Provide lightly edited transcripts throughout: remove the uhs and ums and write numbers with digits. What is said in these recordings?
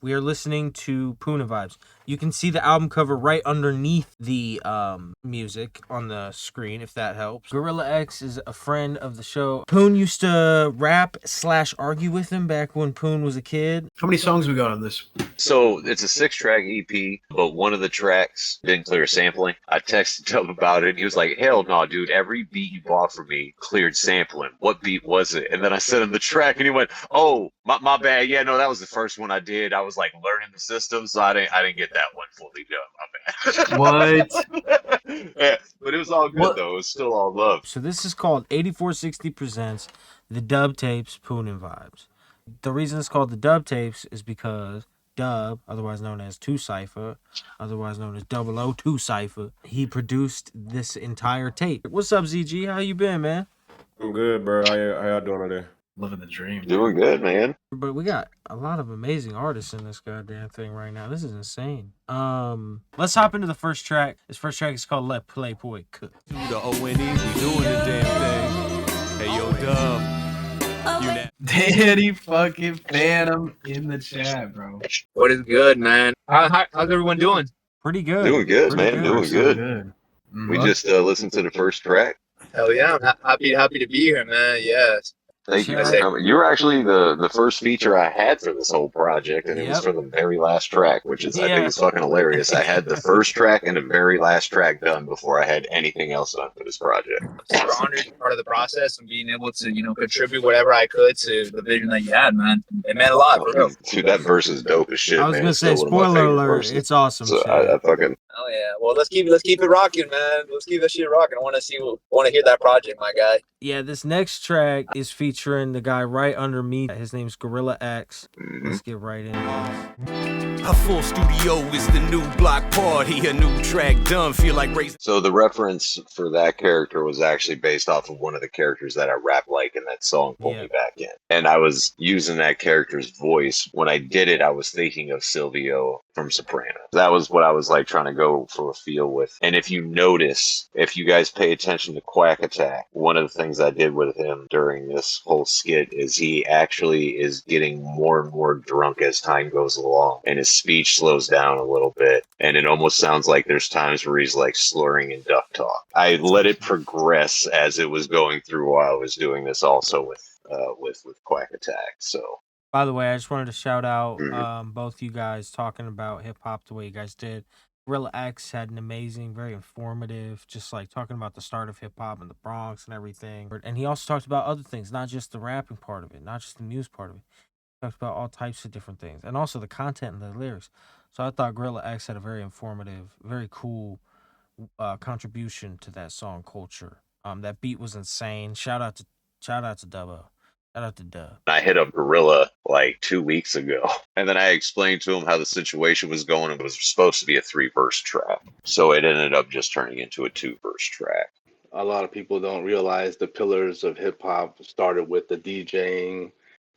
We are listening to PUUN&Vibes. You can see the album cover right underneath the music on the screen, if that helps. Gorilla X is a friend of the show. Poon used to rap/argue with him back when Poon was a kid. How many songs we got on this? So it's a 6-track EP, but one of the tracks didn't clear sampling. I texted him about it, and he was like, "Hell no, dude! Every beat you bought from me cleared sampling. What beat was it?" And then I sent him the track, and he went, "Oh, my bad. Yeah, no, that was the first one I did. I was like learning the system, so I didn't get that one fully done. My bad." What? Yeah, but it was all good though. It was still all love. So this is called 8460 Presents the Dub Tapes PUUN&Vibes. The reason it's called the Dub Tapes is because Dub, otherwise known as 2 Cypher, otherwise known as 002 Cypher, he produced this entire tape. What's up, ZG? How you been, man? I'm good, bro. How y'all doing today? Living the dream. Doing good, man. But we got a lot of amazing artists in this goddamn thing right now. This is insane. Let's hop into the first track. This first track is called Let Playboy Cook. To the O&E, we doing the damn thing. Hey, yo, Dub. Danny fucking Phantom in the chat, bro. What is good, man? How's everyone doing? Pretty good. Doing good, Pretty man. Doing So good. good. We just listened to the first track. Hell yeah, I'm happy to be here, man. Yes. Thank you for coming. You were actually the first feature I had for this whole project, and it was Yep. for the very last track, which is I Yeah. think it's fucking hilarious. I had the first track and the very last track done before I had anything else done for this project. I'm super honored to be part of the process and being able to, contribute whatever I could to the vision that you had, man. It meant a lot, for real. Dude, that verse is dope as shit, I was man. gonna It's say, still one of my spoiler favorite alert, verses. it's awesome So shit. I fucking Oh yeah. Well, let's keep it rocking, man. Let's keep that shit rocking. I want to hear that project, my guy. Yeah, this next track is featuring the guy right under me. His name's Gorilla X. Let's get right into this. A full studio is the new block party. A new track done. Feel like raising. So the reference for that character was actually based off of one of the characters that I rap like in that song Pull Yeah. Me Back In. And I was using that character's voice. When I did it, I was thinking of Silvio from Sopranos. That was what I was like trying to go for a feel with. And if you notice, if you guys pay attention to Quack Attack, one of the things I did with him during this whole skit is he actually is getting more and more drunk as time goes along. And his speech slows down a little bit. And it almost sounds like there's times where he's like slurring in duck talk. I let it progress as it was going through while I was doing this also with Quack Attack. So By the way, I just wanted to shout out Mhm. both you guys talking about hip hop the way you guys did. Gorilla X had an amazing, very informative, just like talking about the start of hip hop and the Bronx and everything. And he also talked about other things, not just the rapping part of it, not just the music part of it. He talked about all types of different things, and also the content and the lyrics. So I thought Gorilla X had a very informative, very cool contribution to that song culture. That beat was insane. Shout out to Dubbo. Shout out to Dub. I hit up Gorilla like 2 weeks ago, and then I explained to him how the situation was going. It was supposed to be a 3-verse track, so it ended up just turning into a 2-verse track. A lot of people don't realize the pillars of hip hop started with the DJing,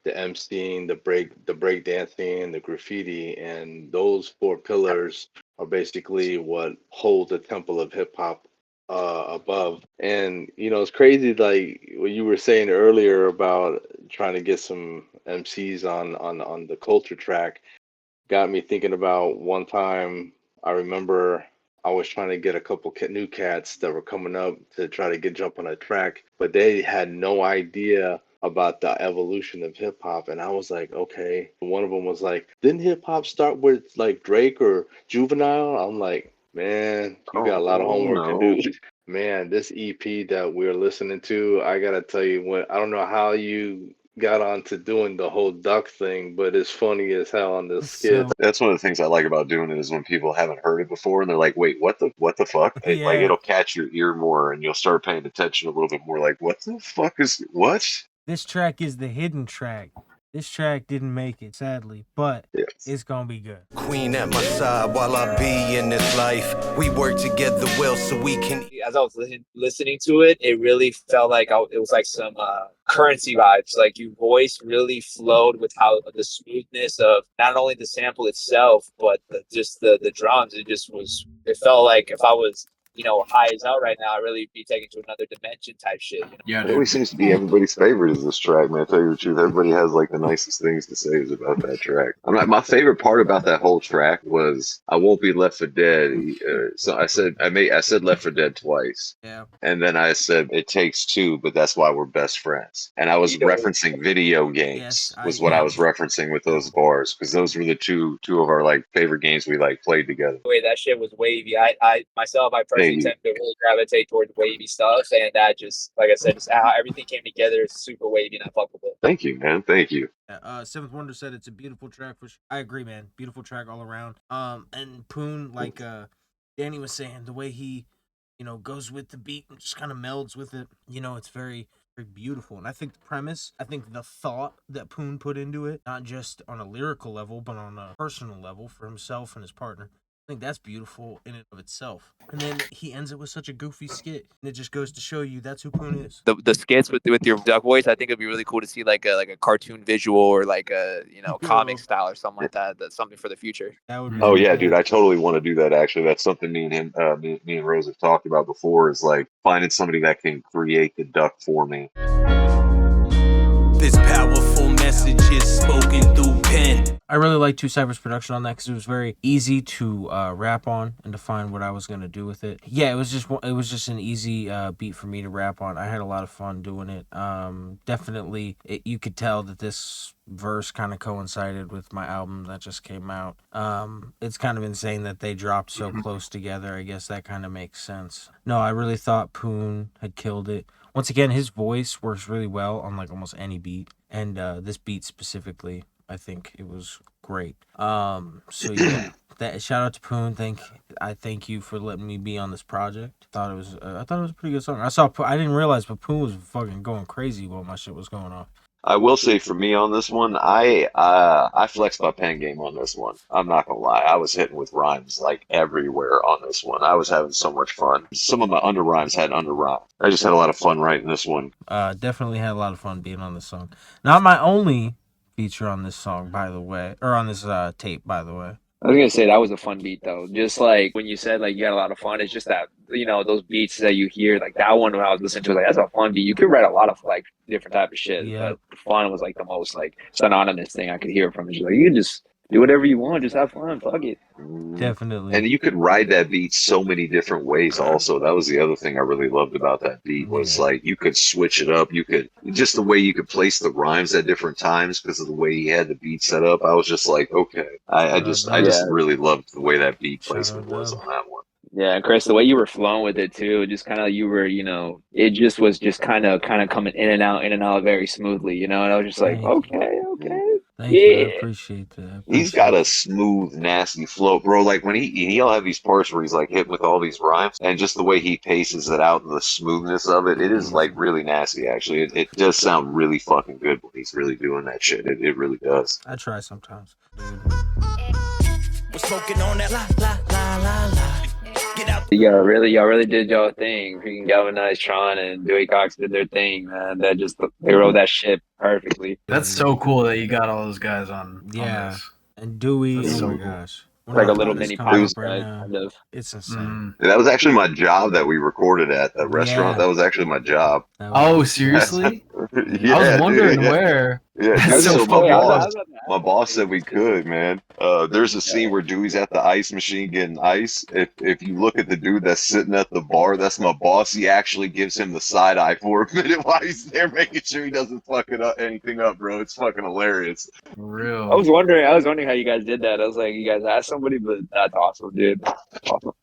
the MCing, the break dancing, the graffiti, and those 4 pillars are basically what hold the temple of hip hop above. And it's crazy, like what you were saying earlier about trying to get some MCs on the culture track got me thinking about one time. I remember I was trying to get a couple new cats that were coming up to try to jump on a track, but they had no idea about the evolution of hip hop. And I was like, okay. One of them was like, didn't hip hop start with like Drake or Juvenile? I'm like, man, you got a lot of homework to do. Man, this EP that we're listening to, I gotta tell you, I don't know how you got on to doing the whole duck thing, but it's funny as hell on this skit. That's one of the things I like about doing it is when people haven't heard it before and they're like, wait, what the fuck? Yeah. Like it'll catch your ear more and you'll start paying attention a little bit more, like, what the fuck is what? This track is the hidden track. This track didn't make it, sadly, but Yes. it's gonna be good. Queen at my side while I be in this life. We work together well so we can. As I was listening to it, it really felt like it was like some currency vibes. Like your voice really flowed with how the smoothness of not only the sample itself, but just the drums. It felt like if I was high as hell right now, I'd really be taken to another dimension type shit. Yeah, It always dude. seems to be everybody's favorite is this track, man. I tell you the truth, everybody has like the nicest things to say about that track. My favorite part about that whole track was "I Won't Be Left for Dead." So I said "Left for Dead" twice, Yeah. and then I said "It takes two, but that's why we're best friends." And I was You know, referencing video Yes, games was what I yeah. was referencing with those bars because those were the two of our like favorite games we like played together. the way that shit was wavy. I myself, I personally Thank you. tend to really gravitate towards wavy stuff, and that just, like I said, just how everything came together is super wavy, and I fuck with it. Thank you, man. Thank you. Seventh Wonder said it's a beautiful track. Which I agree, man. Beautiful track all around. And PUUN, like Danny was saying, the way he, goes with the beat and just kind of melds with it. It's very, very beautiful. And I think the premise, I think the thought that PUUN put into it, not just on a lyrical level, but on a personal level for himself and his partner. I think that's beautiful in and of itself. And then he ends it with such a goofy skit, and it just goes to show you that's who PUUN is. The skits with your duck voice, I think it'd be really cool to see like a cartoon visual or like a comic style or something like that. That's something for the future. That would be Oh so yeah, cool. dude, I totally want to do that. Actually, that's something me and him, me and Rose have talked about before. Is like finding somebody that can create the duck for me. This powerful message is spoken through pen. I really like Two Cypher's production on that because it was very easy to rap on and to find what I was gonna do with it. Yeah, it was just an easy beat for me to rap on. I had a lot of fun doing it. Definitely, you could tell that this verse kind of coincided with my album that just came out. It's kind of insane that they dropped so close together. I guess that kind of makes sense. No, I really thought PUUN had killed it. Once again, his voice works really well on like almost any beat, and this beat specifically, I think it was great. So yeah, that shout out to PUUN. I thank you for letting me be on this project. I thought it was a pretty good song. I didn't realize, but PUUN was fucking going crazy while my shit was going on. I will say for me on this one, I flexed my pen game on this one. I'm not gonna lie, I was hitting with rhymes like everywhere on this one. I was having so much fun. Some of my under rhymes had under rhymes. I just had a lot of fun writing this one. Definitely had a lot of fun being on this song. Not my only feature on this song, by the way, or on this tape, by the way. I was gonna say that was a fun beat though. Just like when you said like you had a lot of fun, it's just that those beats that you hear, like that one when I was listening to it, like that's a fun beat. You could write a lot of like different type of shit, Yeah. but fun was like the most like synonymous thing I could hear from it. Just like you can just do whatever you want, just have fun, fuck it. Definitely. And you could ride that beat so many different ways also. That was the other thing I really loved about that beat was like you could switch it up. You could just the way you could place the rhymes at different times because of the way he had the beat set up. I was just like, okay. I just really loved the way that beat placement was on that one. Yeah, and Chris, the way you were flowing with it too, just kind of you were, it just was just kind of coming in and out very smoothly, and I was just like, okay. Thank you. I appreciate that. He's got a smooth, nasty flow, bro. Like when he'll have these parts where he's like hitting with all these rhymes, and just the way he paces it out and the smoothness of it, it is like really nasty. Actually, it does sound really fucking good when he's really doing that shit. It really does. I try sometimes. We're smoking on that la. Get out. Y'all really did y'all thing. Freaking Galvanize, Tron, and Dewey Cox did their thing, man. They wrote that shit perfectly. That's so cool that you got all those guys on. Yeah. On this. And Dewey, That's oh so my cool. gosh. It's like a little mini pop right now. kind of. It's insane. That was actually my job that we recorded at that restaurant. That was actually my job. Oh, seriously? Yeah, I was wondering dude, yeah. where. Yeah, That's dude, so so funny. my boss said we could, man. There's a scene where Dewey's at the ice machine getting ice. If you look at the dude that's sitting at the bar, that's my boss. He actually gives him the side eye for a minute while he's there, making sure he doesn't fuck anything up, bro. It's fucking hilarious. For real. I was wondering how you guys did that. I was like, you guys asked somebody, but that's awesome, dude. Awesome.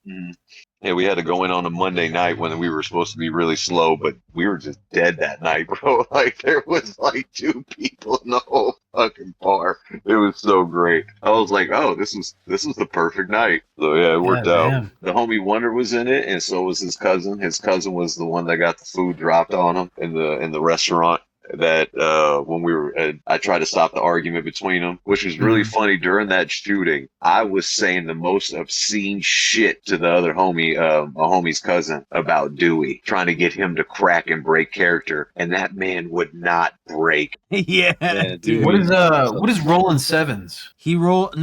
Yeah, we had to go in on a Monday night when we were supposed to be really slow, but we were just dead that night, bro. Like there was like 2 people in the whole fucking bar. It was so great. I was like, oh, this was the perfect night. So yeah, it worked out. Damn. The homie Wonder was in it, and so was his cousin. His cousin was the one that got the food dropped on him in the restaurant. that when we were, I tried to stop the argument between them, which was really funny. During that shooting, I was saying the most obscene shit to the other homie, a homie's cousin, about Dewey, trying to get him to crack and break character, and that man would not break. Yeah, Man, dude. What is rolling sevens? He rolled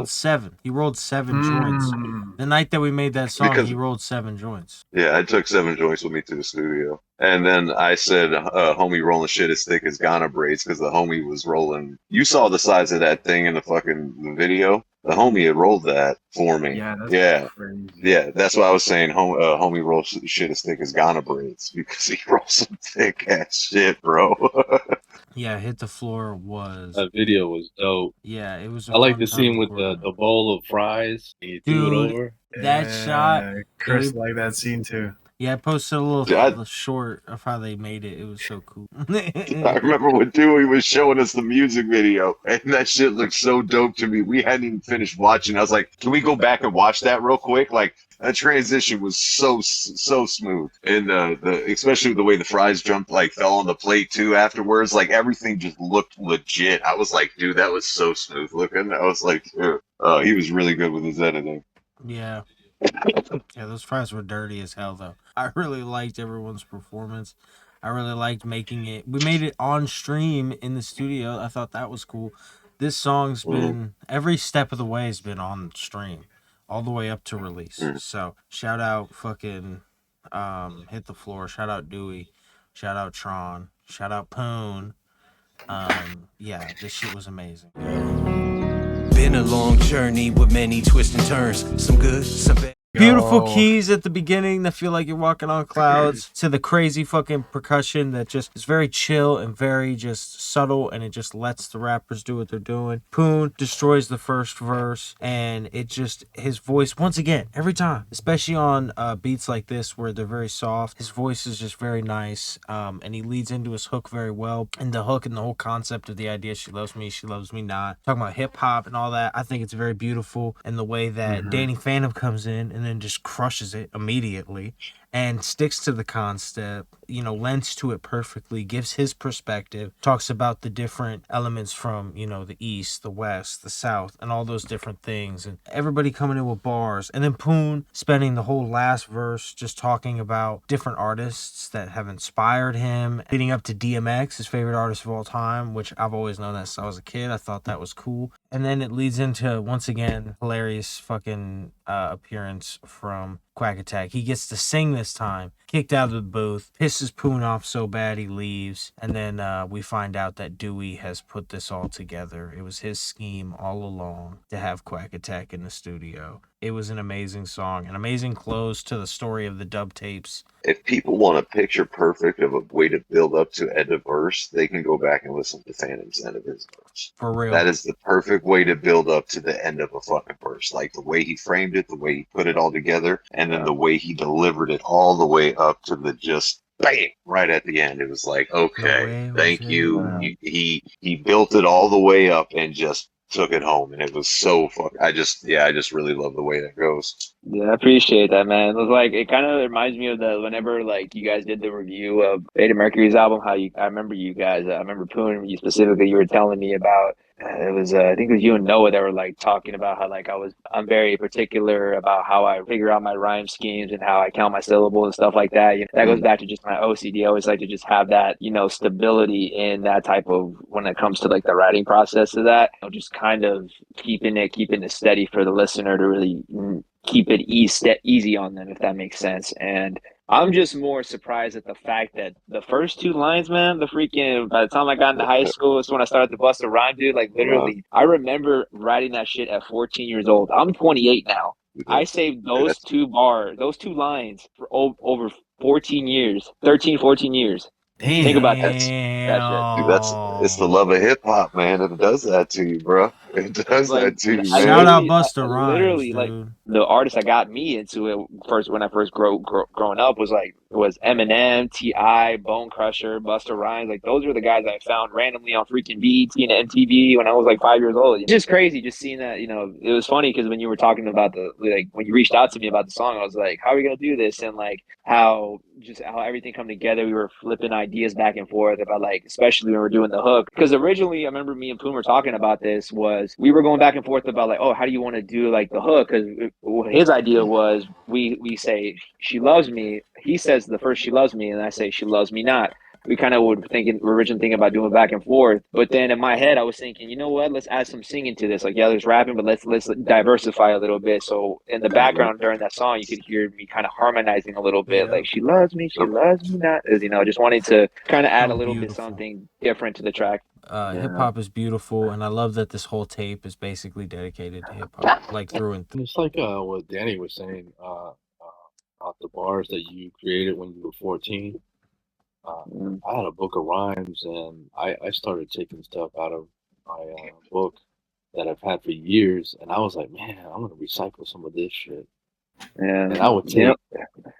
7. He rolled 7 joints. The night that we made that song, Because- he rolled 7 joints. Yeah, I took 7 joints with me to the studio. And then I said, homie rolling shit as thick as Ghana braids, because the homie was rolling. You saw the size of that thing in the video. The homie had rolled that for me. Yeah, that's Yeah. crazy. Yeah, that's why I was saying homie rolls shit as thick as Ghana braids, because he rolls some thick ass shit, bro. Yeah, Hit the Floor was. That video was dope. Yeah, it was. I like fun the time scene with recording. the bowl of fries. He threw it Dude. over. That shot. Chris they- liked that scene too. Yeah, I posted a little Yeah, short of how they made it. It was so cool. I remember when Dewey was showing us the music video, and that shit looked so dope to me. We hadn't even finished watching. I was like, "Can we go back and watch that real quick?" Like that transition was so smooth, and the especially the way the fries jumped, like fell on the plate too afterwards. Like everything just looked legit. I was like, "Dude, that was so smooth looking." I was like, he was really good with his editing. Yeah. Yeah, those fries were dirty as hell, though. I really liked everyone's performance. I really liked making it. We made it on stream in the studio. I thought that was cool. This song's been, every step of the way has been on stream, all the way up to release. So, shout out fucking Hit the Floor. Shout out Dewey. Shout out Tron. Shout out PUUN. Yeah, this shit was amazing. Been a long journey with many twists and turns. Some good, some bad. Beautiful keys at the beginning that feel like you're walking on clouds, to the crazy fucking percussion that just is very chill and very just subtle, and it just lets the rappers do what they're doing. PUUN destroys the first verse, and it just, his voice, once again, every time, especially on beats like this where they're very soft, his voice is just very nice, and he leads into his hook very well. And the hook and the whole concept of the idea, she loves me not, talking about hip hop and all that, I think it's very beautiful. And the way that Danny Phantom comes in and then just crushes it immediately and sticks to the concept, you know, lends to it perfectly, gives his perspective, talks about the different elements from, you know, the East, the West, the South, and all those different things, and everybody coming in with bars. And then PUUN spending the whole last verse just talking about different artists that have inspired him, leading up to DMX, his favorite artist of all time, which I've always known that since I was a kid. I thought that was cool. And then it leads into, once again, hilarious fucking appearance from Quack Attack. He gets to sing this time, kicked out of the booth, pisses PUUN off so bad he leaves, and then we find out that Dewey has put this all together. It was his scheme all along to have Quack Attack in the studio. It was an amazing song, an amazing close to the story of the dub tapes. If people want a picture perfect of a way to build up to end of verse, they can go back and listen to Phantom's end of his verse. For real. That is the perfect way to build up to the end of a fucking verse. Like the way he framed it, the way he put it all together, and then the way he delivered it all the way up to the just bam right at the end. It was like, okay, thank you. He built it all the way up and just took it home, and it was so I just really love the way that goes. Yeah, I appreciate that, man. It was like, it kind of reminds me of whenever like you guys did the review of Beta Mercury's album, I remember you guys, I remember PUUN, you specifically, you were telling me about, it was, I think it was you and Noah that were like talking about how like I'm very particular about how I figure out my rhyme schemes and how I count my syllables and stuff like that. You know, that goes back to just my OCD. I always like to just have that, you know, stability in that type of, when it comes to like the writing process of that, you know, just kind of keeping it steady for the listener to really keep it easy on them, if that makes sense. And I'm just more surprised at the fact that the first 2 lines, man, by the time I got into high school, it's when I started to bust a rhyme, dude. Like literally, I remember writing that shit at 14 years old. I'm 28 now. I saved those 2 lines for over 14 years, 14 years. Damn. Think about that. Dude, it's the love of hip hop, man. It does that to you, bro. It does that to you, man. Shout out Busta Rhymes, literally, dude. like the artist that got me into it first when I first growing up was like was Eminem, T.I., Bone Crusher, Busta Rhymes. Like those were the guys I found randomly on freaking BET and MTV when I was like 5 years old. It's just crazy just seeing that. It was funny because when you were talking about when you reached out to me about the song, I was like, how are we gonna do this? And like how everything come together. We were flipping ideas back and forth about like, especially when we were doing the hook. Because originally, I remember me and PUUN were talking about this. Was we were going back and forth about like, oh, how do you want to do like the hook? Because his idea was we say she loves me. He says the first she loves me, and I say she loves me not. We kind of were originally thinking about doing back and forth, but then in my head I was thinking, you know what? Let's add some singing to this. Like, yeah, there's rapping, but let's diversify a little bit. So in the background during that song, you could hear me kind of harmonizing a little bit, like she loves me not. As just wanting to kind of add a little bit something different to the track. Hip hop is beautiful, and I love that this whole tape is basically dedicated to hip hop, like through and through. It's like what Danny was saying about the bars that you created when you were 14. I had a book of rhymes, and I started taking stuff out of my book that I've had for years, and I was like, man, I'm gonna recycle some of this shit. And I would take, I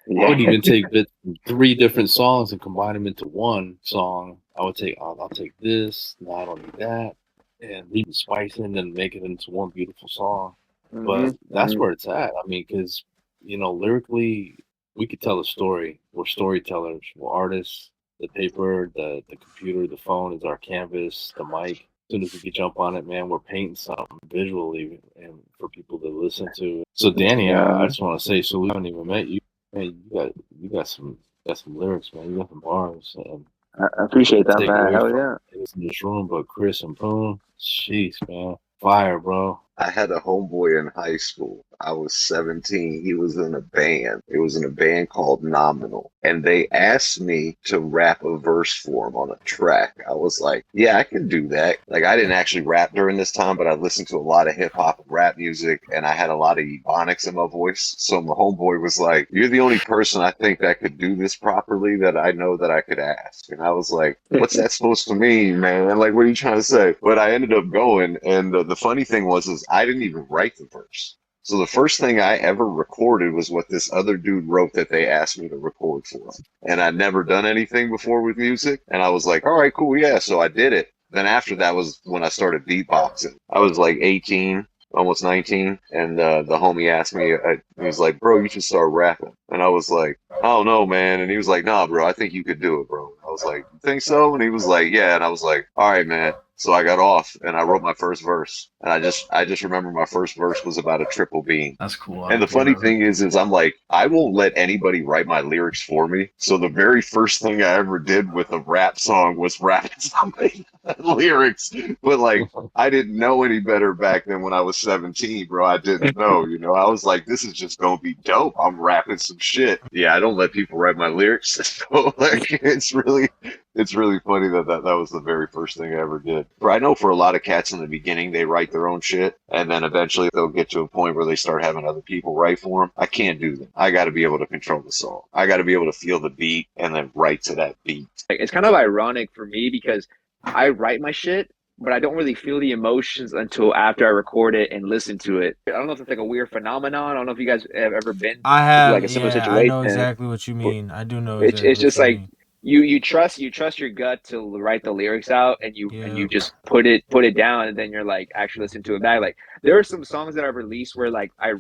would even take bits from 3 different songs and combine them into one song. I would take, I'll take this, no, I don't need that, and leave the spice in and make it into one beautiful song. But that's where it's at. I mean, because lyrically, we could tell a story. We're storytellers. We're artists. The paper, the computer, the phone is our canvas. The mic. As soon as we can jump on it, man, we're painting something visually and for people to listen to. So, Danny, I just want to say, so we haven't even met you. Man, you got some lyrics, man. You got some bars. And I appreciate that, man. Hell yeah. It's in this room, but Chris and PUUN, jeez, man, fire, bro. I had a homeboy in high school. I was 17. He was in a band. It was in a band called Nominal. And they asked me to rap a verse for him on a track. I was like, yeah, I can do that. Like, I didn't actually rap during this time, but I listened to a lot of hip hop and rap music, and I had a lot of ebonics in my voice. So my homeboy was like, you're the only person I think that could do this properly that I know that I could ask. And I was like, what's that supposed to mean, man? Like, what are you trying to say? But I ended up going, and the funny thing was I didn't even write the verse. So the first thing I ever recorded was what this other dude wrote that they asked me to record for him. And I'd never done anything before with music. And I was like, all right, cool. Yeah. So I did it. Then after that was when I started beatboxing. I was like 18, almost 19. And the homie asked me, he was like, bro, you should start rapping. And I was like, I don't know, man. And he was like, nah, bro, I think you could do it, bro. I was like, you think so? And he was like, yeah. And I was like, all right, man. So I got off and I wrote my first verse. And I just remember my first verse was about a triple beam. That's cool. And the funny thing is I'm like, I won't let anybody write my lyrics for me. So the very first thing I ever did with a rap song was rapping something lyrics. But like, I didn't know any better back then when I was 17, bro. I didn't know, I was like, this is just going to be dope. I'm rapping some shit. Yeah, I don't let people write my lyrics. So like, it's really funny that was the very first thing I ever did. But I know for a lot of cats in the beginning, they write their own shit, and then eventually they'll get to a point where they start having other people write for them. I can't do that. I got to be able to control the song. I got to be able to feel the beat and then write to that beat. It's kind of ironic for me because I write my shit, but I don't really feel the emotions until after I record it and listen to it. I don't know if it's like a weird phenomenon. I don't know if you guys have ever been I have, like a similar situation. I know exactly what you mean. I do know exactly it's just what you like mean. You trust your gut to write the lyrics out, and you just put it down, and then you're like actually listen to it back. Like there are some songs that I've released where like I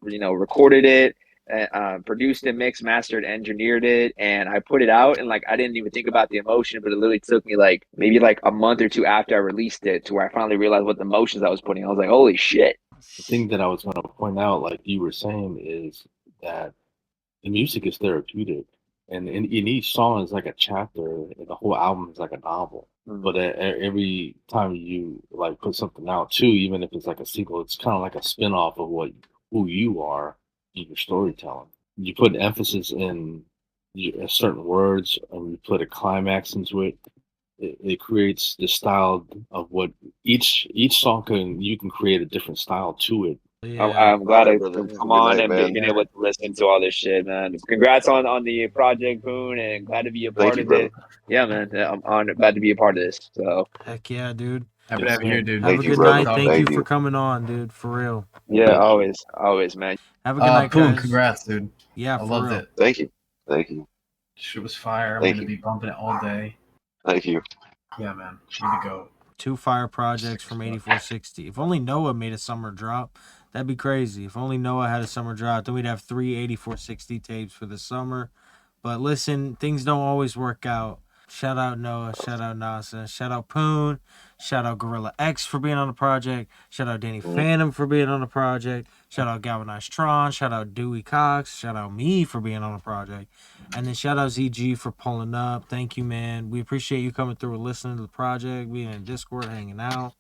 recorded it, produced it, mixed, mastered, engineered it, and I put it out, and like I didn't even think about the emotion, but it literally took me like maybe like a month or two after I released it to where I finally realized what the emotions I was putting. I was like, holy shit. The thing that I was going to point out, like you were saying, is that the music is therapeutic. And in each song is like a chapter, and the whole album is like a novel. But every time you like put something out too, even if it's like a sequel, it's kind of like a spin-off of who you are in your storytelling. You put emphasis in certain words, and you put a climax into it. It creates the style of what each song you can create a different style to it. Yeah. I'm glad I come on and been able to listen to all this shit, man. Congrats on the project, PUUN, and glad to be a part of it. Yeah, man. I'm glad to be a part of this. So heck yeah, dude. Happy to have you here, dude. Have a good night. Thank you for coming on, dude. For real. Yeah, always, man. Have a good night, PUUN, guys. congrats, dude. Yeah, I loved it. Thank you. Shit was fire. I'm Thank gonna you. be bumping it all day. Thank you. Yeah, man. Way to go. 2 fire projects from 8460. If only Noah made a summer drop, that'd be crazy. If only Noah had a summer drop, then we'd have 3 8460 tapes for the summer. But listen, things don't always work out. Shout out Noah, shout out Nasa, shout out PUUN, shout out Gorilla X for being on the project, shout out Danny Phantom for being on the project, shout out Galvanized Tron, shout out Dewey Cox, shout out me for being on the project, and then shout out ZG for pulling up. Thank you, man. We appreciate you coming through and listening to the project, being in Discord, hanging out.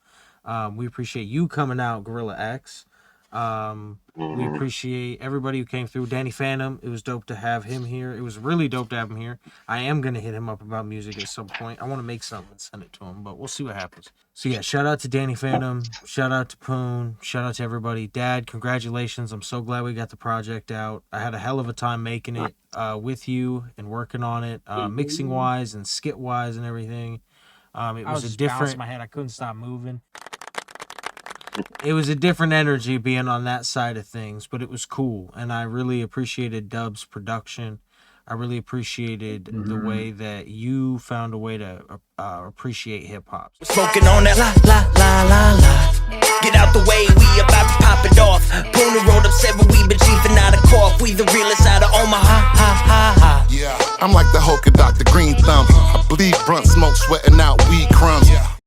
We appreciate you coming out, Gorilla X. We appreciate everybody who came through. Danny Phantom, it was dope to have him here. It was really dope to have him here. I am gonna hit him up about music at some point. I want to make something and send it to him, but we'll see what happens. So yeah, shout out to Danny Phantom, shout out to PUUN, shout out to everybody. Dad, congratulations. I'm so glad we got the project out. I had a hell of a time making it with you and working on it, mixing wise and skit wise and everything. It was a different. My head, I couldn't stop moving. It was a different energy being on that side of things, but it was cool, and I really appreciated Dub's production. I really appreciated the way that you found a way to appreciate hip hop. Smoking on that la la la la la. Get out the way, we about to pop it off. PUUN rolled up 7, we been chiefing out of cough. We the realest out of Omaha, ha ha ha. Yeah, I'm like the Hulk of Dr. Green Thumb. I bleed brunt smoke, sweating out